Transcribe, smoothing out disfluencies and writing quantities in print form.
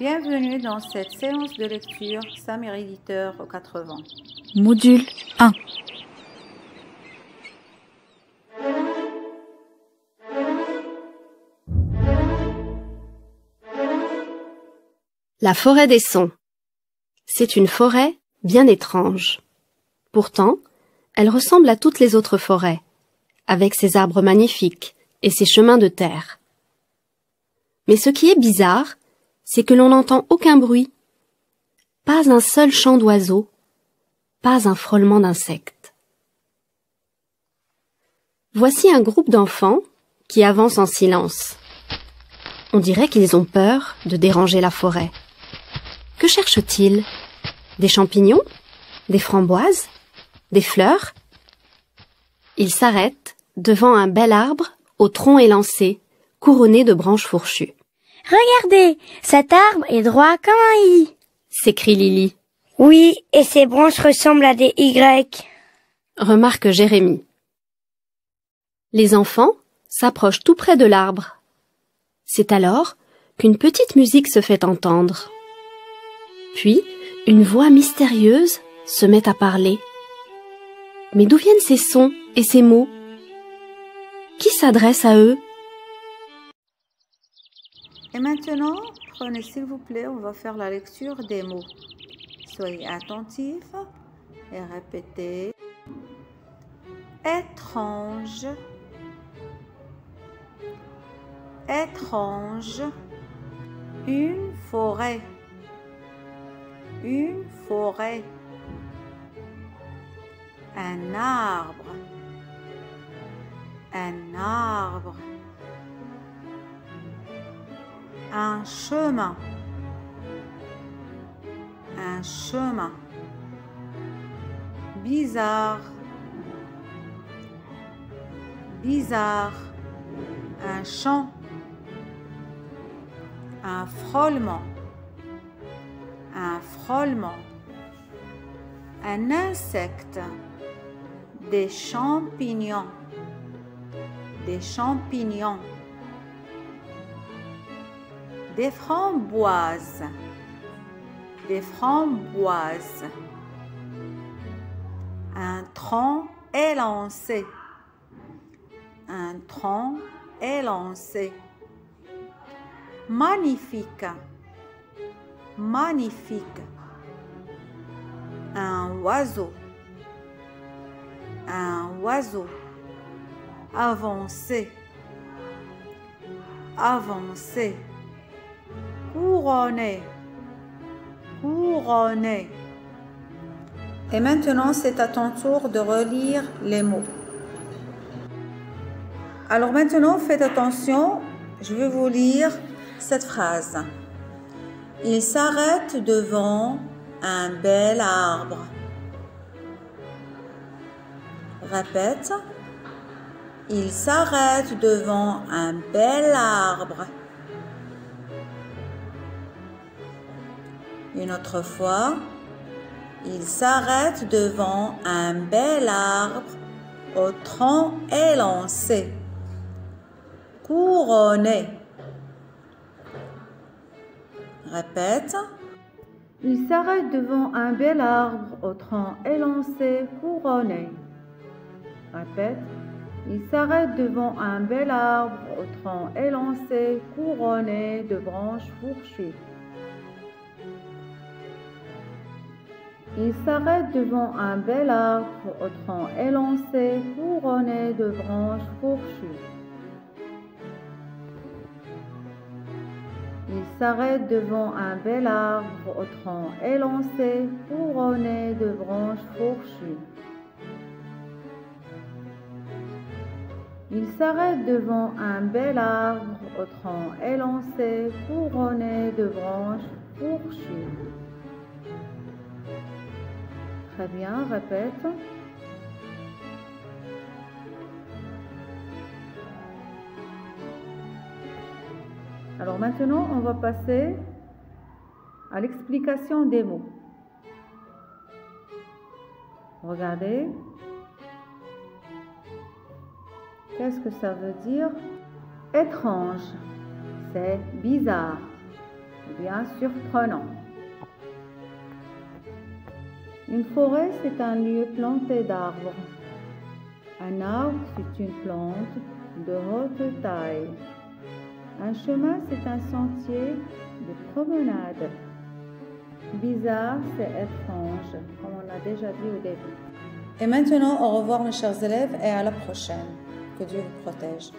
Bienvenue dans cette séance de lecture Samir Éditeur 80. Module 1. La forêt des sons. C'est une forêt bien étrange. Pourtant, elle ressemble à toutes les autres forêts, avec ses arbres magnifiques et ses chemins de terre. Mais ce qui est bizarre, c'est que l'on n'entend aucun bruit, pas un seul chant d'oiseau, pas un frôlement d'insectes. Voici un groupe d'enfants qui avancent en silence. On dirait qu'ils ont peur de déranger la forêt. Que cherchent-ils? Des champignons? Des framboises? Des fleurs? Ils s'arrêtent devant un bel arbre au tronc élancé, couronné de branches fourchues. « Regardez, cet arbre est droit comme un I !» s'écrie Lily. « Oui, et ses branches ressemblent à des Y !» remarque Jérémie. Les enfants s'approchent tout près de l'arbre. C'est alors qu'une petite musique se fait entendre. Puis, une voix mystérieuse se met à parler. Mais d'où viennent ces sons et ces mots? Qui s'adresse à eux? Et maintenant, prenez s'il vous plaît, on va faire la lecture des mots. Soyez attentifs et répétez. Étrange, étrange, une forêt, une forêt, un arbre, un arbre, un chemin, un chemin, bizarre, bizarre, un chant, un frôlement, un frôlement, un insecte, des champignons, des champignons, des framboises, des framboises, un tronc élancé, un tronc élancé, magnifique, magnifique, un oiseau, avancé, avancé, couronné, couronné. Et maintenant, c'est à ton tour de relire les mots. Alors maintenant, faites attention, je vais vous lire cette phrase. Il s'arrête devant un bel arbre. Répète. Il s'arrête devant un bel arbre. Une autre fois. Il s'arrête devant un bel arbre au tronc élancé, couronné. Répète. Il s'arrête devant un bel arbre au tronc élancé, couronné. Répète. Il s'arrête devant un bel arbre au tronc élancé, couronné de branches fourchues. Il s'arrête devant un bel arbre au tronc élancé, couronné de branches fourchues. Il s'arrête devant un bel arbre au tronc élancé, couronné de branches fourchues. Il s'arrête devant un bel arbre au tronc élancé, couronné de branches fourchues. Très bien, répète. Alors maintenant, on va passer à l'explication des mots. Regardez. Qu'est-ce que ça veut dire? Étrange, c'est bizarre. bien surprenant. Une forêt, c'est un lieu planté d'arbres. Un arbre, c'est une plante de haute taille. Un chemin, c'est un sentier de promenade. Bizarre, c'est étrange, comme on a déjà dit au début. Et maintenant, au revoir mes chers élèves et à la prochaine. Que Dieu vous protège.